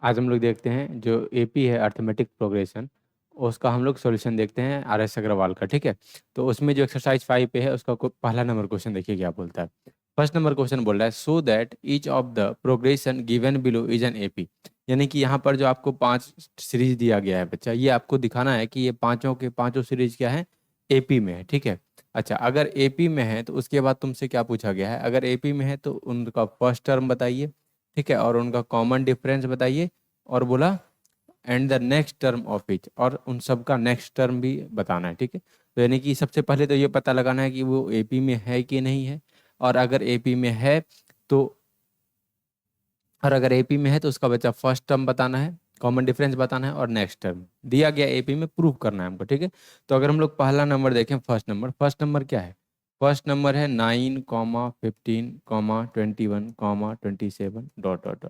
आज हम लोग देखते हैं जो एपी है अर्थमेटिक प्रोग्रेशन, उसका हम लोग सॉल्यूशन देखते हैं आर एस अग्रवाल का। ठीक है, तो उसमें जो एक्सरसाइज 5 पे है उसका पहला नंबर क्वेश्चन देखिए क्या बोलता है। फर्स्ट नंबर क्वेश्चन बोल रहा है so that each of the progression given below is an AP. यानी कि यहाँ पर जो आपको 5 सीरीज दिया गया है बच्चा, ये आपको दिखाना है कि ये पांचों के पांचों सीरीज क्या है, एपी में है। ठीक है, अच्छा अगर एपी में है तो उसके बाद तुमसे क्या पूछा गया है, अगर एपी में है तो उनका फर्स्ट टर्म बताइए। ठीक है, और उनका कॉमन डिफरेंस बताइए, और बोला and the next term of each, और उन सब का नेक्स्ट टर्म भी बताना है। ठीक है, तो यानी कि सबसे पहले तो ये पता लगाना है कि वो एपी में है कि नहीं है, और अगर एपी में है तो, और अगर एपी में है तो उसका बच्चा फर्स्ट टर्म बताना है, कॉमन डिफरेंस बताना है, और नेक्स्ट टर्म दिया गया एपी में प्रूव करना है हमको। ठीक है, तो अगर हम लोग पहला नंबर देखें, फर्स्ट नंबर क्या है, फर्स्ट नंबर है 9, 15, 21, 27 डॉट।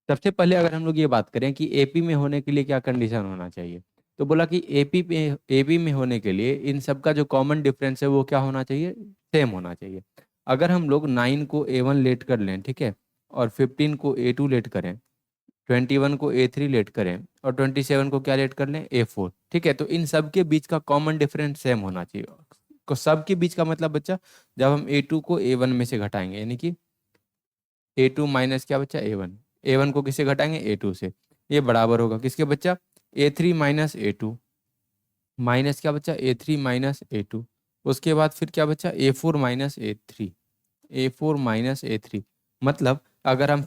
सबसे पहले अगर हम लोग ये बात करें कि एपी में होने के लिए क्या कंडीशन होना चाहिए, तो बोला कि एपी में होने के लिए इन सब का जो कॉमन डिफरेंस है वो क्या होना चाहिए, सेम होना चाहिए। अगर हम लोग 9 को A1 लेट कर लें, ठीक है, और 15 को A2 लेट करें, 21 को A3 लेट करें, और 27 को क्या लेट कर लें, A4। ठीक है, तो इन सब के बीच का कॉमन डिफरेंस सेम होना चाहिए। को सब के बीच का मतलब बच्चा, जब हम A2 को A1 में से घटाएंगे, यानी कि A2 माइनस क्या बच्चा, A1, A1 को किससे घटाएंगे, A2 से, ये बराबर होगा किसके बच्चा, A3 माइनस A2, माइनस क्या बच्चा, A3 माइनस A2। उसके बाद फिर क्या बच्चा, A4 minus A3, A4 minus A3। मतलब अगर हम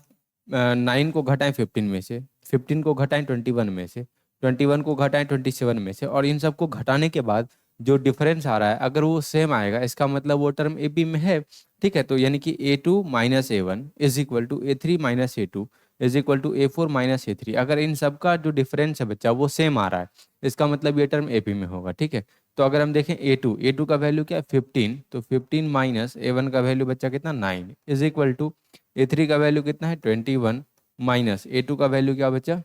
9 को घटाएं 15 में से, 15 को घटाएं 21 में से, 21 को घटाएं 27 में से, और इन सबको घटाने के बाद जो डिफरेंस आ रहा है अगर वो सेम आएगा, इसका मतलब वो टर्म एपी में है। ठीक है, तो यानी कि A2 minus A1 is equal to A3 minus A2 is equal to A4 minus A3। अगर इन सब का जो डिफरेंस है बच्चा वो सेम आ रहा है, इसका मतलब ये टर्म एपी में होगा। ठीक है, तो अगर हम देखें A2 का वैल्यू क्या है 15, तो 15 माइनस A1 का वैल्यू बच्चा कितना 9 इज इक्वल टू A3 का वैल्यू कितना है 21 माइनस A2 का वैल्यू क्या बच्चा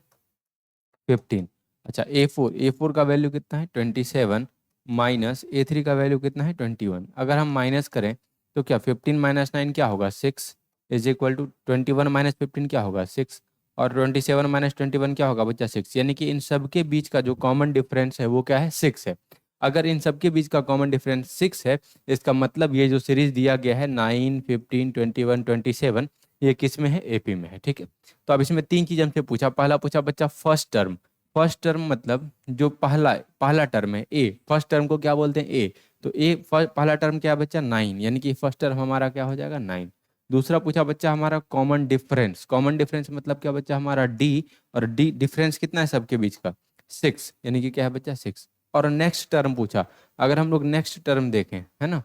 15। अच्छा A4 का वैल्यू कितना है 27 माइनस A3 का वैल्यू कितना है 21। अगर हम माइनस करें तो क्या 15 माइनस 9 क्या होगा 6 इज इक्वल टू 21 माइनस 15 क्या होगा 6, और 27 माइनस 21 क्या होगा बच्चा 6। यानी कि इन सब के बीच का जो कॉमन डिफरेंस है वो क्या है 6 है। अगर इन सब के बीच का कॉमन डिफरेंस 6 है, इसका मतलब ये जो सीरीज दिया गया है 9, 15, 21, 27, ये किस में है, एपी में है। ठीक है, तो अब इसमें तीन चीज हमसे पूछा। पहला पूछा बच्चा फर्स्ट टर्म, फर्स्ट टर्म मतलब जो पहला पहला टर्म है ए, फर्स्ट टर्म को क्या बोलते हैं ए, तो ए पहला टर्म क्या है बच्चा 9, यानी कि फर्स्ट टर्म हमारा क्या हो जाएगा 9। दूसरा पूछा बच्चा हमारा कॉमन डिफरेंस, कॉमन डिफरेंस मतलब क्या बच्चा हमारा डी, और डी डिफरेंस कितना है सबके बीच का 6, यानी कि क्या है बच्चा 6। और नेक्स्ट टर्म पूछा, अगर हम लोग नेक्स्ट टर्म देखें, है ना,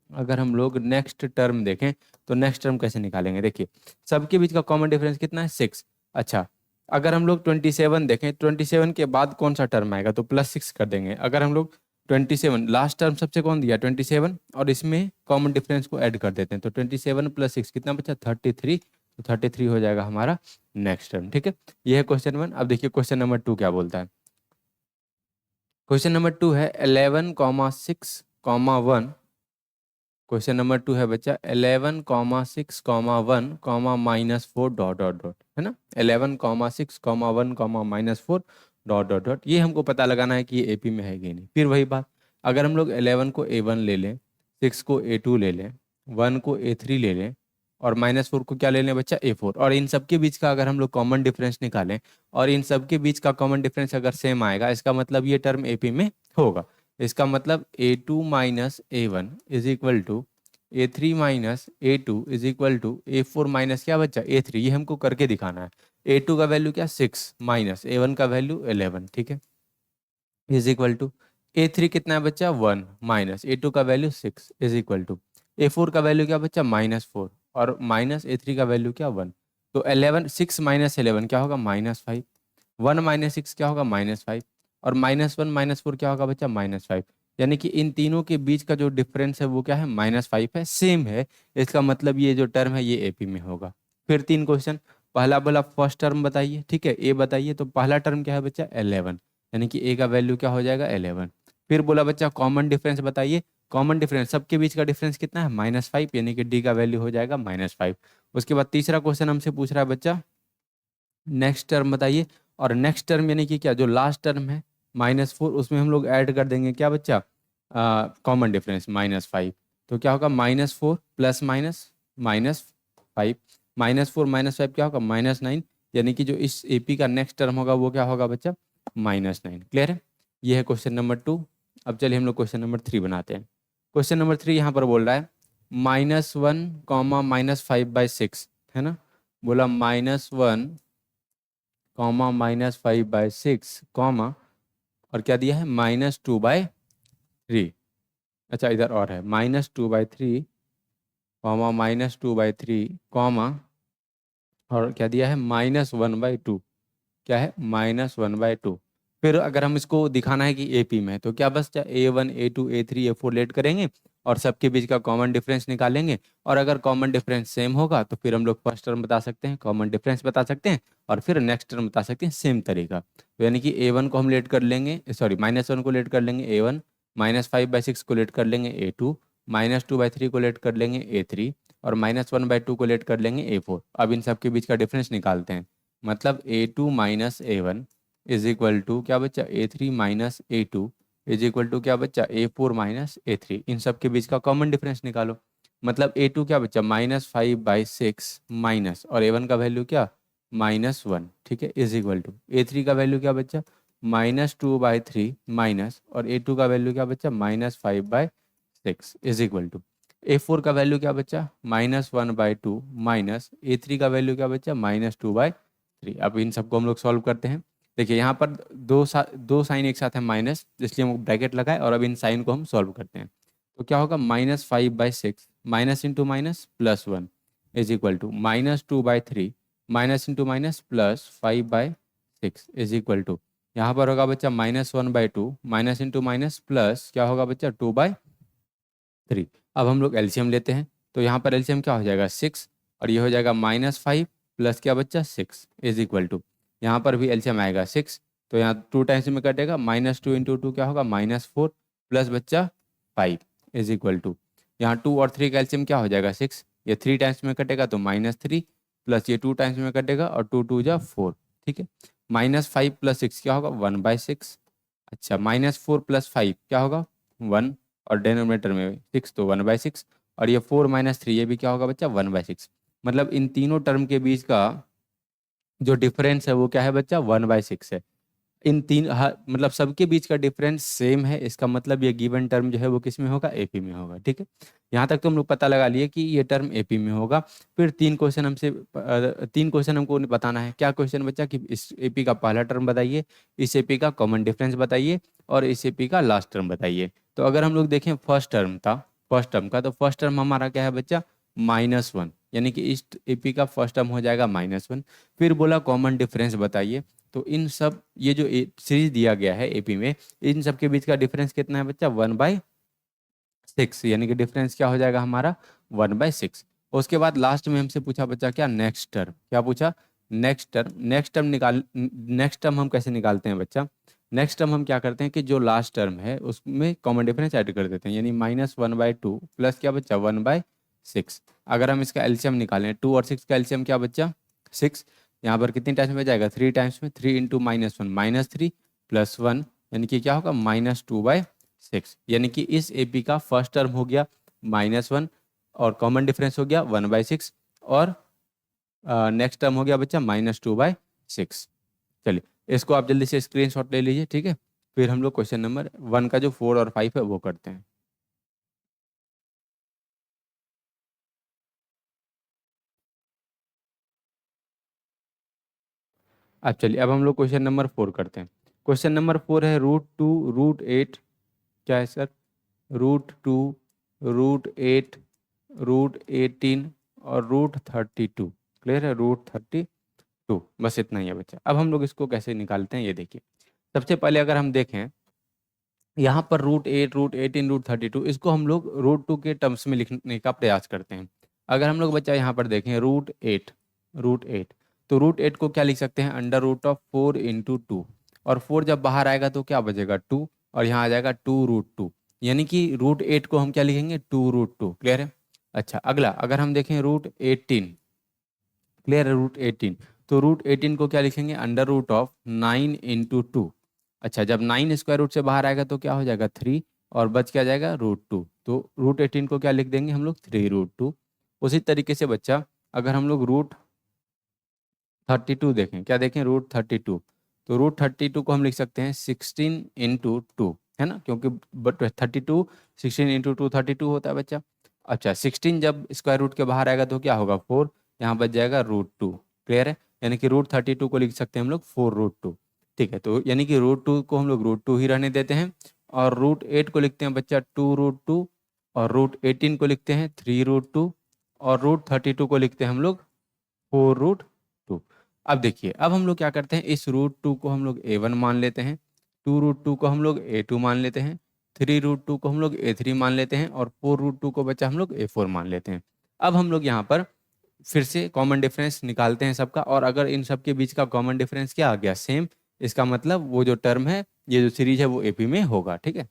अगर हम लोग नेक्स्ट टर्म देखें तो नेक्स्ट टर्म कैसे निकालेंगे, देखिए सबके बीच का कॉमन डिफरेंस कितना है 6। अच्छा अगर हम लोग 27 देखें, 27 के बाद कौन सा टर्म आएगा, तो +6 कर देंगे। अगर हम लोग 27 लास्ट टर्म सबसे कौन दिया 27, और इसमें कॉमन डिफरेंस को ऐड कर देते हैं, तो 27 + 6 कितना बचा 33, तो 33 हो जाएगा हमारा नेक्स्ट टर्म। ठीक है, ये है क्वेश्चन 1। अब देखिए क्वेश्चन नंबर 2 क्या बोलता है। क्वेश्चन नंबर 2 है 11, 6, 1। क्वेश्चन नंबर 2 है बच्चा 11, 6, 1, -4 डॉट, है ना, 11, 6, 1, -4 डॉट। ये हमको पता लगाना है कि ये एपी में है कि नहीं। फिर वही बात, अगर हम लोग 11 को A1 ले लें, 6 को A2 ले लें, 1 को A3 ले लें, और -4 को क्या ले लें बच्चा A4, और इन सब के बीच का अगर हम लोग कॉमन डिफरेंस निकालें, और इन सब के बीच का कॉमन डिफरेंस अगर सेम आएगा, इसका मतलब ये टर्म एपी में होगा। इसका मतलब A2 minus A1 is equal to A3 minus A2 is equal to A4 minus क्या बच्चा A3। ये हमको करके दिखाना है। A2 का वैल्यू क्या 6 माइनस A1 का वैल्यू 11, ठीक है, इज इक्वल टू A3 कितना है बच्चा 1 माइनस A2 का value 6 is equal to A4 का वैल्यू क्या बच्चा -4, और माइनस A3 का वैल्यू क्या 1। तो 11, 6 माइनस 11 क्या होगा -5, 1 माइनस 6 क्या होगा -5, और -1 -4 क्या होगा बच्चा -5। यानी कि इन तीनों के बीच का जो डिफरेंस है वो क्या है -5 है, सेम है। इसका मतलब ये जो टर्म है ये एपी में होगा। फिर तीन क्वेश्चन, पहला बोला फर्स्ट टर्म बताइए, ठीक है, ए बताइए, तो पहला टर्म क्या है बच्चा 11, यानी कि ए का वैल्यू क्या हो जाएगा 11। फिर बोला बच्चा कॉमन डिफरेंस बताइए, कॉमन डिफरेंस सबके बीच का डिफरेंस कितना है -5, यानी कि डी का वैल्यू हो जाएगा -5। उसके बाद तीसरा क्वेश्चन हमसे पूछ रहा है बच्चा नेक्स्ट टर्म बताइए, और नेक्स्ट टर्म यानी कि क्या, जो लास्ट टर्म है -4, उसमें हम लोग ऐड कर देंगे क्या बच्चा, कॉमन डिफरेंस -5। तो क्या होगा, -4 प्लस माइनस -5, -4 -5 क्या होगा, -9, यानी कि जो इस एपी का नेक्स्ट टर्म होगा वो क्या होगा बच्चा, -9। क्लियर है, ये है क्वेश्चन नंबर 2। अब चलिए हम लोग क्वेश्चन नंबर 3 बनाते हैं। क्वेश्चन नंबर 3 यहाँ पर बोल रहा है -1 कॉमा -5/6, है ना। बोला -1 कॉमा -5/6 कॉमा, और क्या दिया है, -2/3। अच्छा इधर और है -2/3 कॉमा -2/3 कॉमा, और क्या दिया है, -1/2। क्या है, -1/2। फिर अगर हम इसको दिखाना है कि एपी में है, तो क्या बस A1 A2 A3 A4 late करेंगे और सबके बीच का कॉमन डिफरेंस निकालेंगे। और अगर कॉमन डिफरेंस सेम होगा तो फिर हम लोग फर्स्ट टर्म बता सकते हैं, कॉमन डिफरेंस बता सकते हैं, और फिर नेक्स्ट टर्म बता सकते हैं सेम तरीका। तो यानी कि A1 को हम लेट कर लेंगे, सॉरी -1 को लेट कर लेंगे A1, -5/6 को लेट कर लेंगे A2, -2/3 को लेट कर लेंगे A3, और -1/2 को लेट कर लेंगे A4। अब इन सब के बीच का डिफरेंस निकालते हैं। मतलब A2 minus A1 is equal to क्या बच्चा, A3 minus A2 is equal to क्या बच्चा, A4 माइनस A3। इन सब के बीच का कॉमन डिफरेंस निकालो। मतलब A2 क्या बच्चा, -5/6 माइनस, और A1 का वैल्यू क्या, -1, ठीक है, इज इक्वल टू A3 का वैल्यू क्या बच्चा, -2/3 माइनस, और A2 का वैल्यू क्या बच्चा, -5/6 इज इक्वल टू A4 का वैल्यू क्या बच्चा, -1/2 माइनस, A3 का वैल्यू क्या बच्चा, -2/3। अब इन सबको हम लोग सॉल्व करते हैं। देखिए यहाँ पर दो साइन एक साथ है माइनस, इसलिए हम ब्रैकेट लगाए, और अब इन साइन को हम सॉल्व करते हैं। तो क्या होगा, -5/6 minus into minus +1 is equal to -2/3 minus into minus +5/6 is equal to, यहाँ पर होगा बच्चा -1/2 माइनस इंटू माइनस प्लस क्या होगा बच्चा, 2/3। अब हम लोग एलसीएम लेते हैं, तो यहाँ पर एलसीएम क्या हो जाएगा, 6, और ये हो जाएगा -5 प्लस क्या बच्चा, 6 इज इक्वल टू, यहाँ पर भी एलसीएम आएगा 6, तो यहाँ 2 टाइम्स में कटेगा, -2 इंटू 2 क्या होगा, -4 प्लस बच्चा 5 इज इक्वल टू, यहाँ 2 और 3 का एलसीएम क्या हो जाएगा, 6, ये 3 टाइम्स में कटेगा तो -3 प्लस ये 2 टाइम्स में कटेगा, और 2 2 जा 4, ठीक है। -5 प्लस 6 क्या होगा, 1/6। अच्छा, -4 प्लस 5 क्या होगा, 1, और डिनोमिनेटर में 6 तो 1/6, और ये 4 माइनस 3 ये भी क्या होगा बच्चा, 1/6। मतलब इन तीनों टर्म के बीच का जो डिफरेंस है वो क्या है बच्चा, 1/6 है। इन तीन मतलब सबके बीच का डिफरेंस सेम है, इसका मतलब ये गिवन टर्म जो है वो किस में होगा, एपी में होगा, ठीक है। यहाँ तक तो हम लोग पता लगा लिए कि ये टर्म एपी में होगा। फिर 3 क्वेश्चन हमको बताना है। क्या क्वेश्चन बच्चा, कि इस एपी का पहला टर्म बताइए, इस एपी का कॉमन डिफरेंस बताइए, और इस एपी का लास्ट टर्म बताइए। तो अगर हम लोग देखें फर्स्ट टर्म का, तो फर्स्ट टर्म हमारा क्या है बच्चा, -1, यानी कि इस एपी का फर्स्ट टर्म हो जाएगा -1। फिर बोला कॉमन डिफरेंस बताइए। तो इन सब ये जो सीरीज दिया गया है एपी में, इन सब के बीच का डिफरेंस कितना है बच्चा, 1/6, यानी कि डिफरेंस क्या हो जाएगा हमारा, 1/6। उसके बाद लास्ट में हमसे पूछा बच्चा क्या, नेक्स्ट टर्म। क्या पूछा, नेक्स्ट टर्म हम कैसे निकालते हैं बच्चा। नेक्स्ट टर्म हम क्या करते हैं कि जो लास्ट टर्म है उसमें कॉमन डिफरेंस ऐड कर देते हैं, यानी -1/2 प्लस क्या बच्चा, 1/6। अगर हम इसका एलसीएम निकालें, 2 और 6 का एलसीएम क्या बच्चा, 6। यहाँ पर कितनी टाइम्स में जाएगा, 3 टाइम्स में, 3 इंटू -1 -3 प्लस 1, यानी कि क्या होगा, -2/6। यानी कि इस एपी का फर्स्ट टर्म हो गया -1, और कॉमन डिफरेंस हो गया 1/6, और नेक्स्ट टर्म हो गया बच्चा -2/6। चलिए इसको आप जल्दी से स्क्रीनशॉट ले लीजिए, ठीक है। फिर हम लोग क्वेश्चन नंबर 1 का जो 4 और 5 है वो करते हैं। अब चलिए, अब हम लोग क्वेश्चन नंबर 4 करते हैं। क्वेश्चन नंबर 4 है √2 √8, क्या है सर, √2 √8 √18 और √32। क्लियर है, √32, बस इतना ही है बच्चा। अब हम लोग इसको कैसे निकालते हैं ये देखिए। सबसे पहले अगर हम देखें यहाँ पर √8 √18 √32, इसको हम लोग √2 के टर्म्स में लिखने का प्रयास करते हैं। अगर हम लोग बच्चा यहाँ पर देखें √8, तो √8 को क्या लिख सकते हैं, √4 इंटू 2, और 4 जब बाहर आएगा तो क्या बचेगा, 2, और यहाँ आ जाएगा 2 √2, यानी कि √8 को हम क्या लिखेंगे, 2 √2। क्लियर है। अच्छा, अगला अगर हम देखें √18, क्लियर है, √18, तो रूट 18 को क्या लिखेंगे, अंडर रूट ऑफ 9 इंटू 2। अच्छा, जब 9 स्क्वायर रूट से बाहर आएगा तो क्या हो जाएगा 3, और बच क्या जाएगा √2। तो रूट 18 को क्या लिख देंगे हम लोग 3√2। उसी तरीके से बच्चा अगर हम लोग √32 देखें, क्या देखें √32, तो √32 को हम लिख सकते हैं 16 इंटू 2, है ना, क्योंकि 32 16 इंटू 2 32 होता है बच्चा। अच्छा, 16 जब स्क्वायर रूट के बाहर आएगा तो क्या होगा 4, यहाँ बच जाएगा √2। क्लियर है, यानी कि √32 को लिख सकते हैं हम लोग 4√2। ठीक है, तो यानी कि √2 को हम लोग √2 ही रहने देते हैं, और √8 को लिखते हैं बच्चा 2√2, और √18 को लिखते हैं 3√2, और √32 को लिखते हैं हम लोग 4√2। अब देखिए, अब हम लोग क्या करते हैं, इस √2 को हम लोग a1 मान लेते हैं, 2√2 को हम लोग a2 मान लेते हैं, 3√2 को हम लोग a3 मान लेते हैं, और 4√2 को बच्चा हम लोग a4 मान लेते हैं। अब हम लोग यहाँ पर फिर से कॉमन डिफरेंस निकालते हैं सबका, और अगर इन सब के बीच का कॉमन डिफरेंस क्या आ गया सेम, इसका मतलब वो जो टर्म है, ये जो सीरीज है वो एपी में होगा। ठीक है,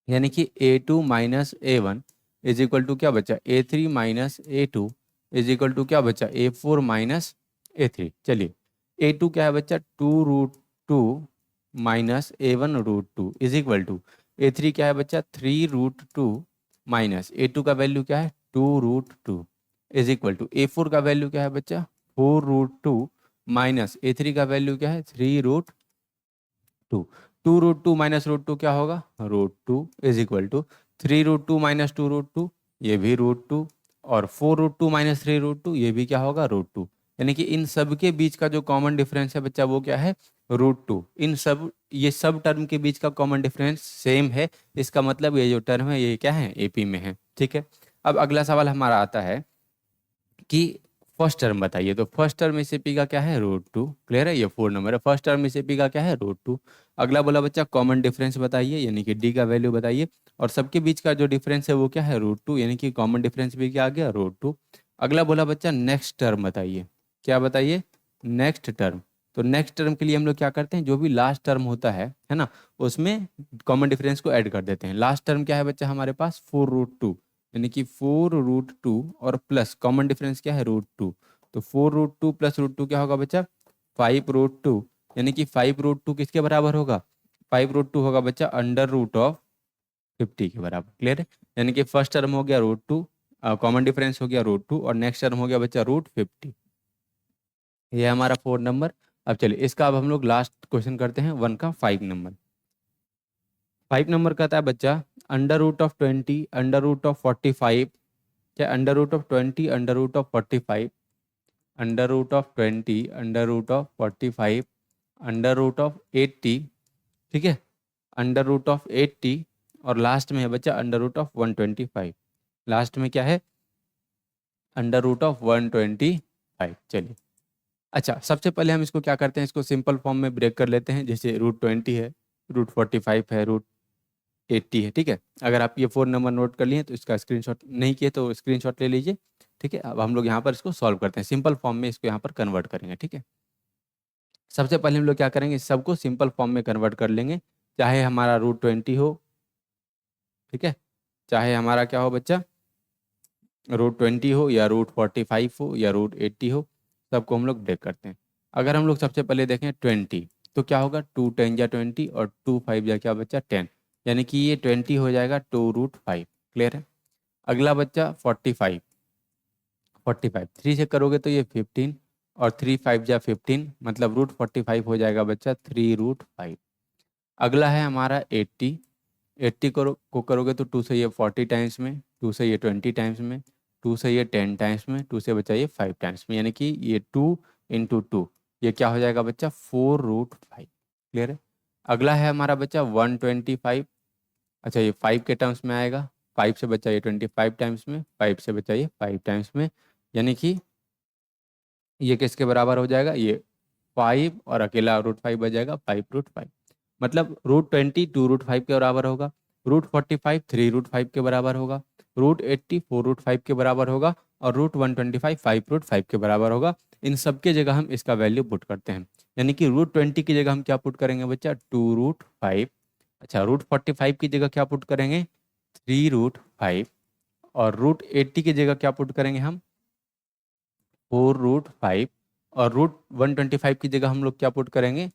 यानी कि a2 minus a1 is equal to क्या बचा, a3 minus a2 is equal to क्या बचा, a4 माइनस a3। चलिए, a2 क्या है बच्चा 2√2 minus a1√2 is equal to a3 क्या है बच्चा 3√2 माइनस a2 का वैल्यू क्या है 2√2 इज इक्वल टू a4 का वैल्यू क्या है बच्चा 4√2 माइनस a3 का वैल्यू क्या है 3√2। 2√2 माइनस √2 क्या होगा, √2 इज इक्वल टू 3√2 माइनस 2√2, ये भी √2, और 4√2 माइनस 3√2, ये भी क्या होगा √2। यानी कि इन सब के बीच का जो कॉमन डिफरेंस है बच्चा वो क्या है √2। इन सब ये सब टर्म के बीच का कॉमन डिफरेंस सेम है, इसका मतलब ये जो टर्म है ये क्या है एपी में है। ठीक है, अब अगला सवाल हमारा आता है कि फर्स्ट टर्म बताइए, तो फर्स्ट टर्म इसे पी का क्या है √2। क्लियर है, ये 4 नंबर है, फर्स्ट टर्म इसे पी का क्या है √2। अगला बोला बच्चा कॉमन डिफरेंस बताइए, यानी कि डी का वैल्यू बताइए, और सबके बीच का जो डिफरेंस है वो क्या है √2, यानी कि कॉमन डिफरेंस भी क्या आ गया √2। अगला बोला बच्चा नेक्स्ट टर्म बताइए, क्या बताइए नेक्स्ट टर्म। तो नेक्स्ट टर्म के लिए हम लोग क्या करते हैं, जो भी लास्ट टर्म होता है ना, उसमें कॉमन डिफरेंस को ऐड कर देते हैं। लास्ट टर्म क्या है बच्चा हमारे पास 4√2, यानी कि 4√2 और प्लस कॉमन डिफरेंस क्या है √2, तो 4√2 प्लस √2 क्या होगा बच्चा 5√2, यानी कि 5√2 किसके बराबर होगा, 5√2 होगा बच्चा अंडर रूट ऑफ 50 के बराबर। क्लियर है, यानी कि फर्स्ट टर्म हो गया √2, कॉमन डिफरेंस हो गया √2, और नेक्स्ट टर्म हो गया बच्चा √50। ये है हमारा 4 नंबर। अब चलिए इसका अब हम लोग लास्ट क्वेश्चन करते हैं 1 का 5 नंबर। 5 नंबर कहता है बच्चा under root of 20 under root of 45, क्या under root of 20 under root of 45 under root of 20 under root of 45 under root of 80। ठीक है, अंडर रूट ऑफ 80, और लास्ट में है बच्चा अंडर रूट ऑफ 125। लास्ट में क्या है अंडर रूट ऑफ 125। चलिए, अच्छा सबसे पहले हम इसको क्या करते हैं, इसको सिंपल फॉर्म में ब्रेक कर लेते हैं। जैसे √20 है, √45 है, √80 है। ठीक है, अगर आप ये 4 नंबर नोट कर लिए तो इसका स्क्रीनशॉट नहीं किए तो स्क्रीनशॉट ले लीजिए। ठीक है, अब हम लोग यहाँ पर इसको सॉल्व करते हैं, सिंपल फॉर्म में इसको यहाँ पर कन्वर्ट करेंगे। ठीक है, सबसे पहले हम लोग क्या करेंगे, सबको सिंपल फॉर्म में कन्वर्ट कर लेंगे, चाहे हमारा √20 हो, ठीक है, चाहे हमारा क्या हो बच्चा √20 हो, या √45 हो, या √80 हो, सबको हम लोग ब्रेक करते हैं। अगर हम लोग सबसे पहले देखें 20, तो क्या होगा 2 10 जा 20, और 2 5 जा क्या बच्चा 10, यानी कि ये 20 हो जाएगा 2√5। क्लियर है, अगला बच्चा 45, 45 3 से करोगे तो ये 15, और 3 5 जा 15, मतलब √45 हो जाएगा बच्चा 3√5। अगला है हमारा 80, 80 को करोगे तो 2 से ये 40 टाइम्स में, 2 से ये 20 टाइम्स में, 2 से ये 10 टाइम्स में, 2 से बचा ये 5 टाइम्स में, यानी कि ये 2 इंटू 2, ये क्या हो जाएगा बच्चा 4√5। क्लियर है, अगला है हमारा बच्चा 125। अच्छा, ये 5 के टर्म्स में आएगा, 5 से बचा ये 25 टाइम्स में, 5 से बचा ये 5 टाइम्स में, यानी कि ये किसके बराबर हो जाएगा, ये 5 और अकेला √5 बच जाएगा 5√5। मतलब √20 2√5 के बराबर होगा, √45 3√5 के बराबर होगा, √80 4√5 के बराबर होगा, और √125 5√5 के बराबर होगा। इन सब के जगह हम इसका वैल्यू पुट करते हैं, यानी कि √20 की जगह हम क्या पुट करेंगे बच्चा 2√5। अच्छा, √45 की जगह क्या पुट करेंगे 3√5, और √80 की जगह क्या पुट करेंगे हम 4√5, और रूट 125 की जगह हम लोग क्या पुट करेंगे,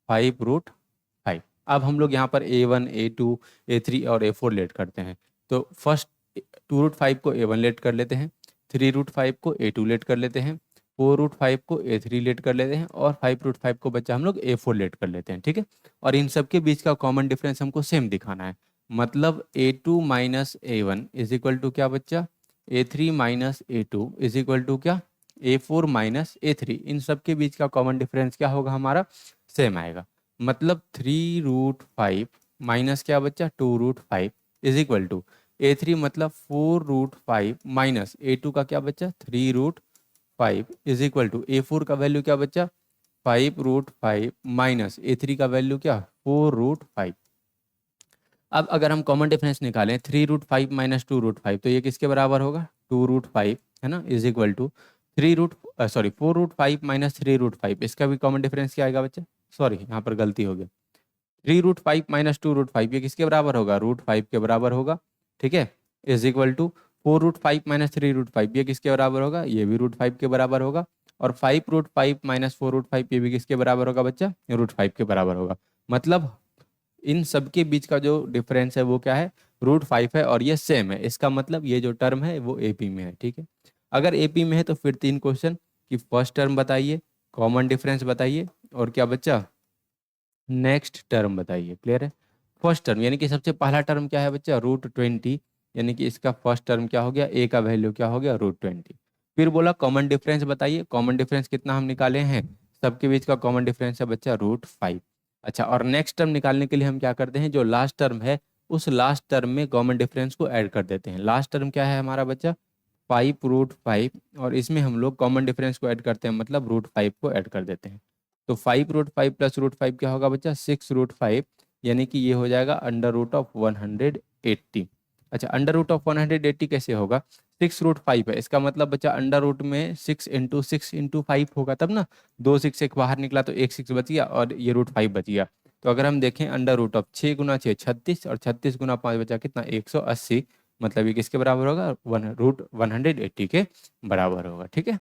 5√5। अब हम लोग यहाँ पर A1, A2, A3 और A4 लेट करते हैं। तो फर्स्ट 2√5 को A1 लेट कर लेते हैं, 3√5 को A2 लेट कर लेते हैं, 4√5 को A3 लेट कर लेते हैं और 5√5 को बच्चा हम लोग A4 लेट कर लेते हैं, ठीक है। और इन सब के बीच का कॉमन डिफरेंस हमको सेम दिखाना है। मतलब A2 minus A1 is equal to क्या बच्चा, A3 minus A2 is equal to क्या, A4 माइनस A3। इन सब के बीच का कॉमन डिफरेंस क्या होगा हमारा, सेम आएगा। मतलब 3√5 माइनस क्या बच्चा, 2√5 इज इक्वल टू A3 मतलब 4√5 माइनस A2 का क्या बच्चा, 3√5 इज इक्वल टू A4 का वैल्यू क्या बच्चा, 5√5 माइनस A3 का वैल्यू क्या, 4√5। अब अगर हम कॉमन डिफरेंस निकालें 3√5 माइनस 2√5 तो ये किसके बराबर होगा, 2√5 है ना, इज इक्वल टू 4√5 माइनस 3√5। इसका भी कॉमन डिफरेंस क्या आएगा बच्चा, सॉरी यहाँ पर गलती हो गया, 3√5 माइनस 2√5 ये किसके बराबर होगा, √5 के बराबर होगा, ठीक है। इज इक्वल टू 4√5 माइनस 3√5 ये किसके बराबर होगा, ये भी √5 के बराबर होगा। और 5√5 माइनस 4√5 ये भी किसके बराबर होगा बच्चा, √5 के बराबर होगा। मतलब इन सब के बीच का जो डिफरेंस है वो क्या है, √5 है और ये सेम है। इसका मतलब ये जो टर्म है वो एपी में है, ठीक है। अगर एपी में है तो फिर 3 क्वेश्चन कि फर्स्ट टर्म बताइए, कॉमन डिफरेंस बताइए और क्या बच्चा, नेक्स्ट टर्म बताइए। क्लियर है। फर्स्ट टर्म यानी कि सबसे पहला टर्म क्या है बच्चा, √20, यानी कि इसका फर्स्ट टर्म क्या हो गया, ए का वैल्यू क्या हो गया, √20। फिर बोला कॉमन डिफरेंस बताइए, कॉमन डिफरेंस कितना हम निकाले हैं, सबके बीच का कॉमन डिफरेंस है बच्चा √5। अच्छा, और नेक्स्ट टर्म निकालने के लिए हम क्या करते हैं, जो लास्ट टर्म है उस लास्ट टर्म में कॉमन डिफरेंस को ऐड कर देते हैं। लास्ट टर्म क्या है हमारा बच्चा, 5√5 और इसमें हम लोग कॉमन डिफरेंस को ऐड करते हैं, मतलब √5 को ऐड कर देते हैं। तो 5√5 प्लस √5 क्या होगा बच्चा, 6√5, यानी कि ये हो जाएगा √180। अच्छा, √180 कैसे होगा, 6√5 है, इसका मतलब बच्चा अंडर रूट में 6 × 6 × 5 होगा तब ना, 2 6 एक बाहर निकला तो एक 6 बच गया और ये √5 बच गया। तो अगर हम देखें √6 × 6 36 और 36 × 5 बचा कितना, 180। मतलब ये किसके बराबर होगा, √180 के बराबर होगा, ठीक है।